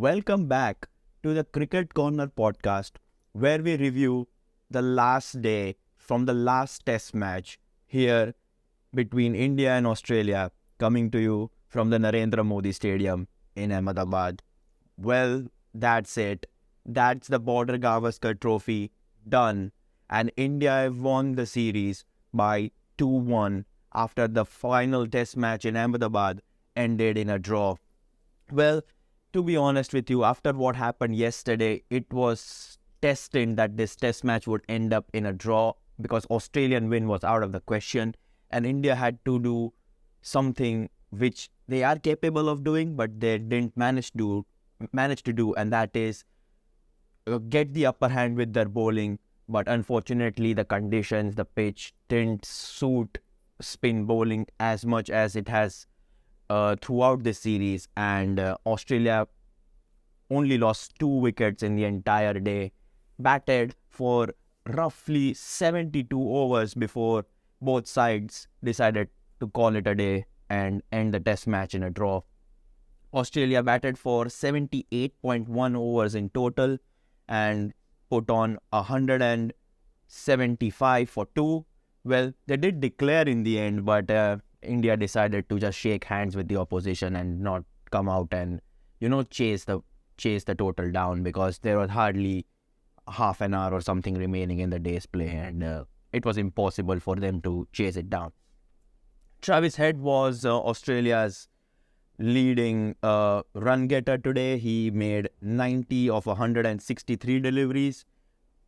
Welcome back to the Cricket Corner podcast, where we review the last day from the last test match here between India and Australia, coming to you from the Narendra Modi Stadium in Ahmedabad. Well, that's it. That's the Border Gavaskar Trophy done, and India have won the series by 2-1 after the final test match in Ahmedabad ended in a draw. Well, to be honest with you, after what happened yesterday, it was destined that this test match would end up in a draw because Australian win was out of the question and India had to do something which they are capable of doing, but they didn't manage to do, and that is get the upper hand with their bowling. But unfortunately, the conditions, the pitch didn't suit spin bowling as much as it has throughout this series, and Australia only lost 2 wickets in the entire day, batted for roughly 72 overs before both sides decided to call it a day and end the test match in a draw. Australia batted for 78.1 overs in total and put on 175 for 2. Well, they did declare in the end, but India decided to just shake hands with the opposition and not come out and chase the total down, because there was hardly half an hour or something remaining in the day's play, and it was impossible for them to chase it down. Travis Head was Australia's leading run getter today. He made 90 of 163 deliveries,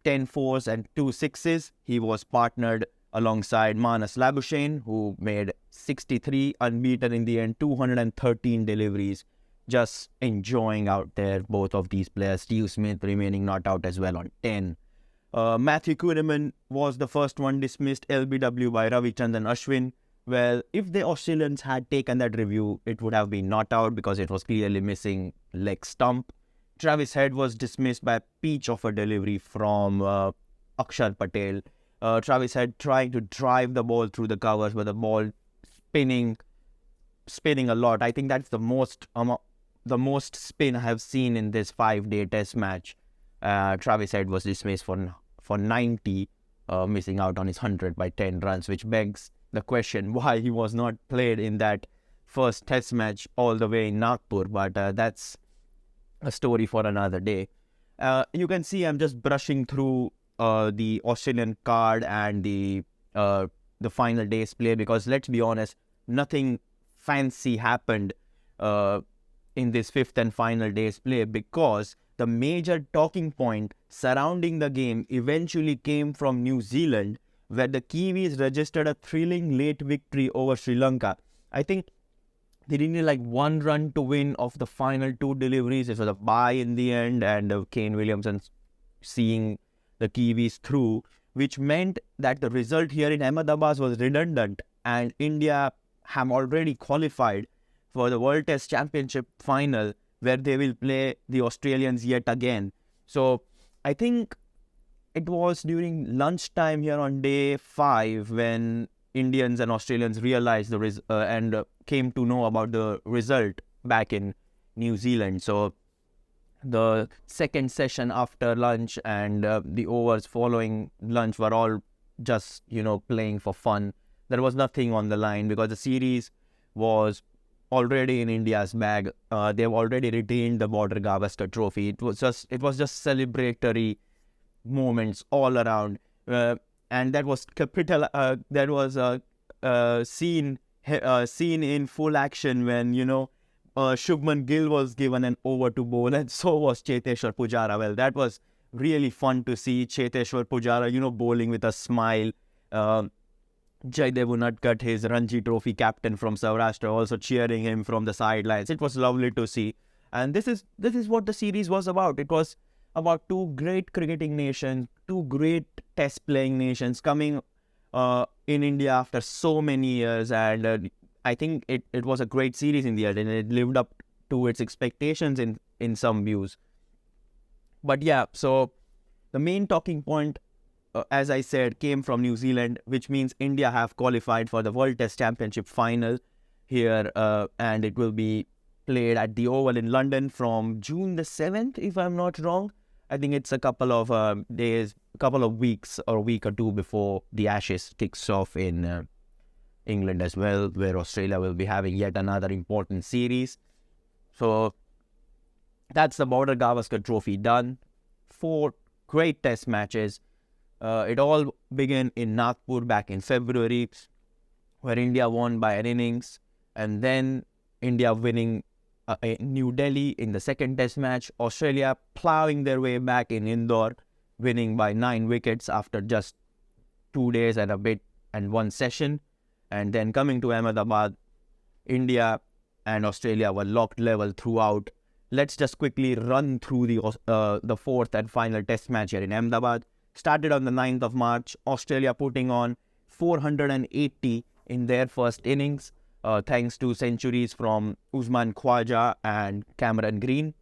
10 fours and 2 sixes. He was partnered alongside Manas Labuschagne, who made 63, unbeaten in the end, 213 deliveries. Just enjoying out there, both of these players. Steve Smith remaining not out as well on 10. Matthew Kuhneman was the first one dismissed, LBW by Ravichandran Ashwin. Well, if the Australians had taken that review, it would have been not out because it was clearly missing leg stump. Travis Head was dismissed by a peach of a delivery from Akshar Patel. Travis Head trying to drive the ball through the covers, but the ball spinning a lot. I think that's the most spin I have seen in this 5-day test match. Travis Head was dismissed for 90, missing out on his 100 by 10 runs, which begs the question why he was not played in that first test match all the way in Nagpur, but that's a story for another day. You can see I'm just brushing through the Australian card and the final day's play, because let's be honest, nothing fancy happened in this fifth and final day's play, because the major talking point surrounding the game eventually came from New Zealand, where the Kiwis registered a thrilling late victory over Sri Lanka. I think they needed like 1 run to win of the final 2 deliveries. It was a bye in the end, and Kane Williamson seeing the Kiwis through, which meant that the result here in Ahmedabad was redundant, and India have already qualified for the World Test Championship final, where they will play the Australians yet again. So I think it was during lunchtime here on day 5 when Indians and Australians realized and came to know about the result back in New Zealand. So the second session after lunch and the overs following lunch were all just, playing for fun. There was nothing on the line because the series was already in India's bag. They've already retained the Border Gavaskar Trophy. It was just celebratory moments all around, and that was seen in full action when Shubman Gill was given an over to bowl, and so was Cheteshwar Pujara. Well, that was really fun to see Cheteshwar Pujara, bowling with a smile. Jaydev Unadkat, his Ranji Trophy captain from Saurashtra, also cheering him from the sidelines. It was lovely to see, and this is what the series was about. It was about 2 great cricketing nations, 2 great test playing nations coming in India after so many years, and I think it was a great series in the end, and it lived up to its expectations in some views. But yeah, so the main talking point, as I said, came from New Zealand, which means India have qualified for the World Test Championship final here, and it will be played at the Oval in London from June the 7th, if I'm not wrong. I think it's a couple of days, a couple of weeks or a week or two before the Ashes kicks off in England as well, where Australia will be having yet another important series. So that's the Border Gavaskar Trophy done. 4 great test matches. It all began in Nagpur back in February, where India won by an innings, and then India winning in New Delhi in the second test match. Australia ploughing their way back in Indore, winning by 9 wickets after just 2 days and a bit and 1 session. And then coming to Ahmedabad, India and Australia were locked level throughout. Let's just quickly run through the fourth and final test match here in Ahmedabad. Started on the 9th of March, Australia putting on 480 in their first innings, thanks to centuries from Usman Khwaja and Cameron Green.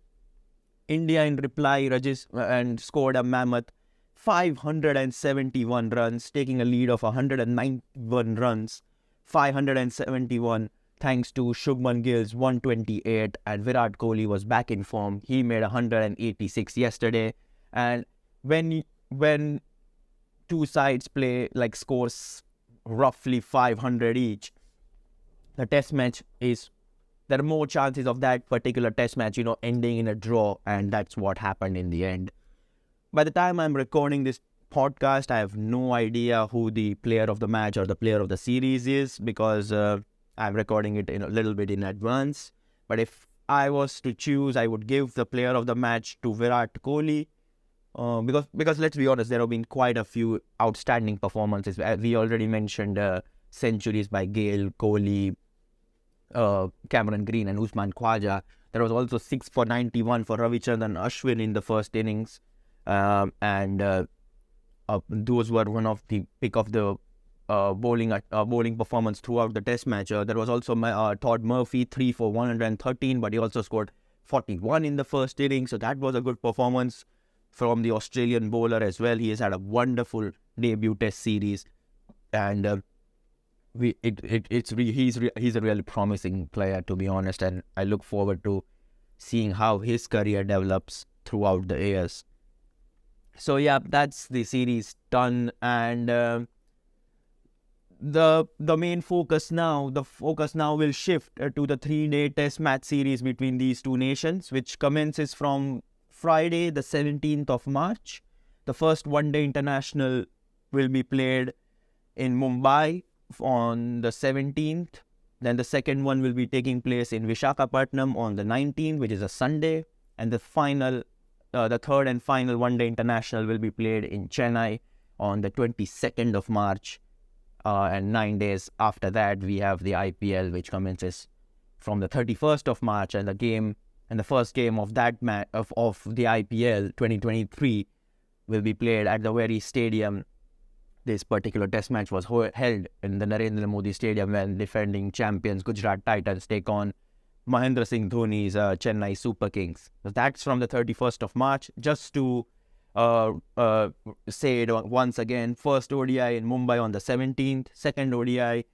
India in reply and scored a mammoth 571 runs, taking a lead of 191 runs. 571 thanks to Shubman Gill's 128, and Virat Kohli was back in form. He made 186 yesterday. And when two sides play like scores roughly 500 each, the test match there are more chances of that particular test match, ending in a draw, and that's what happened in the end. By the time I'm recording this podcast, I have no idea who the player of the match or the player of the series is, because I'm recording it in a little bit in advance. But if I was to choose, I would give the player of the match to Virat Kohli, because let's be honest, there have been quite a few outstanding performances. We already mentioned centuries by Gale, Kohli, Cameron Green and Usman Khwaja. There was also 6 for 91 for Ravichandran Ashwin in the first innings, and those were one of the pick of the bowling performance throughout the test match. There was also Todd Murphy, 3 for 113, but he also scored 41 in the first inning, so that was a good performance from the Australian bowler as well. He has had a wonderful debut test series, and he's a really promising player, to be honest, and I look forward to seeing how his career develops throughout the years. So yeah, that's the series done, and the main focus now will shift to the 3-day test match series between these two nations, which commences from Friday the 17th of March. The first one-day international will be played in Mumbai on the 17th. Then the second one will be taking place in Visakhapatnam on the 19th, which is a Sunday, and the third and final one-day international will be played in Chennai on the 22nd of March. And 9 days after that, we have the IPL, which commences from the 31st of March, and the first game of that of the IPL 2023 will be played at the very stadium. This particular test match was held in the Narendra Modi Stadium, when defending champions Gujarat Titans take on Mahendra Singh Dhoni's Chennai Super Kings. So that's from the 31st of March. Just to say it once again, first ODI in Mumbai on the 17th, second ODI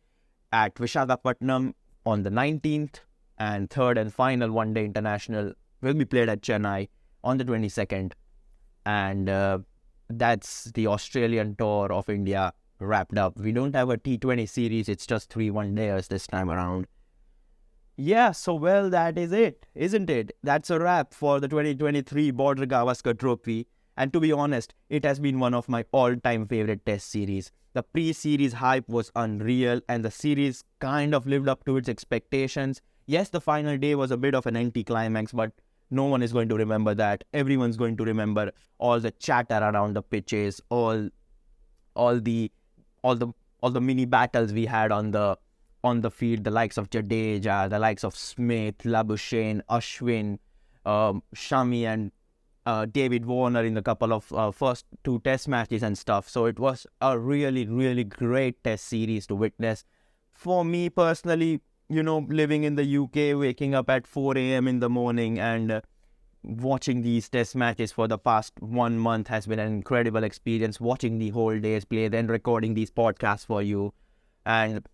at Visakhapatnam on the 19th, and third and final one-day international will be played at Chennai on the 22nd. And that's the Australian tour of India wrapped up. We don't have a T20 series, it's just 3 one-dayers this time around. Yeah, so well, that is it, isn't it? That's a wrap for the 2023 Border Gavaskar Trophy. And to be honest, it has been one of my all-time favorite test series. The pre-series hype was unreal, and the series kind of lived up to its expectations. Yes, the final day was a bit of an anticlimax, but no one is going to remember that. Everyone's going to remember all the chatter around the pitches, all the mini battles we had on the field, the likes of Jadeja, the likes of Smith, Labuschagne, Ashwin, Shami and David Warner in the couple of first 2 test matches and stuff. So it was a really, really great test series to witness. For me personally, living in the UK, waking up at 4 a.m. in the morning and watching these test matches for the past 1 month has been an incredible experience. Watching the whole day's play, then recording these podcasts for you. And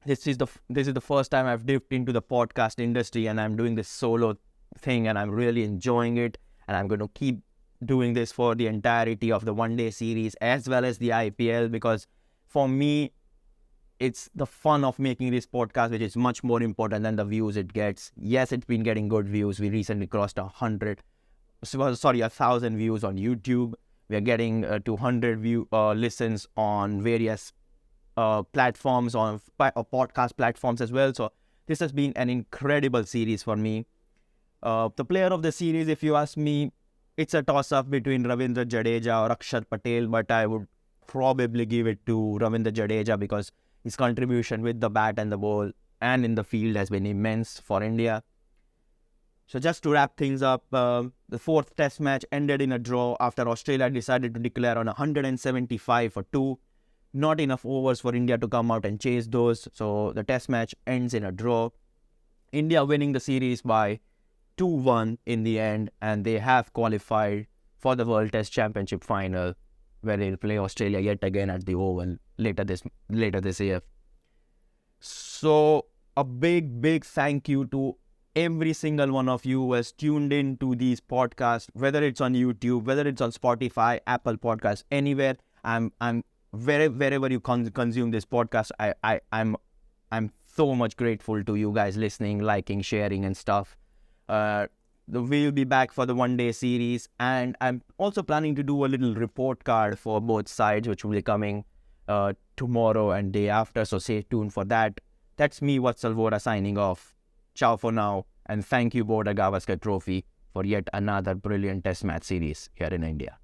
this is the first time I've dipped into the podcast industry, and I'm doing this solo thing, and I'm really enjoying it. And I'm going to keep doing this for the entirety of the one-day series as well as the IPL, because for me, it's the fun of making this podcast, which is much more important than the views it gets. Yes, it's been getting good views. We recently crossed 1,000 views on YouTube. We are getting 200 listens on various platforms, on podcast platforms as well. So this has been an incredible series for me. The player of the series, if you ask me, it's a toss-up between Ravindra Jadeja or Akshar Patel, but I would probably give it to Ravindra Jadeja because his contribution with the bat and the ball and in the field has been immense for India. So just to wrap things up, the fourth test match ended in a draw after Australia decided to declare on 175 for 2. Not enough overs for India to come out and chase those. So the test match ends in a draw. India winning the series by 2-1 in the end, and they have qualified for the World Test Championship final, where they'll play Australia yet again at the Oval later this year. So a big thank you to every single one of you who has tuned in to these podcasts, whether it's on YouTube, whether it's on Spotify, Apple Podcasts, anywhere. I'm wherever you consume this podcast. I'm so much grateful to you guys listening, liking, sharing, and stuff. We'll be back for the one-day series, and I'm also planning to do a little report card for both sides, which will be coming tomorrow and day after. So stay tuned for that. That's me, Vatsal Vora, signing off. Ciao for now, and thank you, Border Gavaskar Trophy, for yet another brilliant test match series here in India.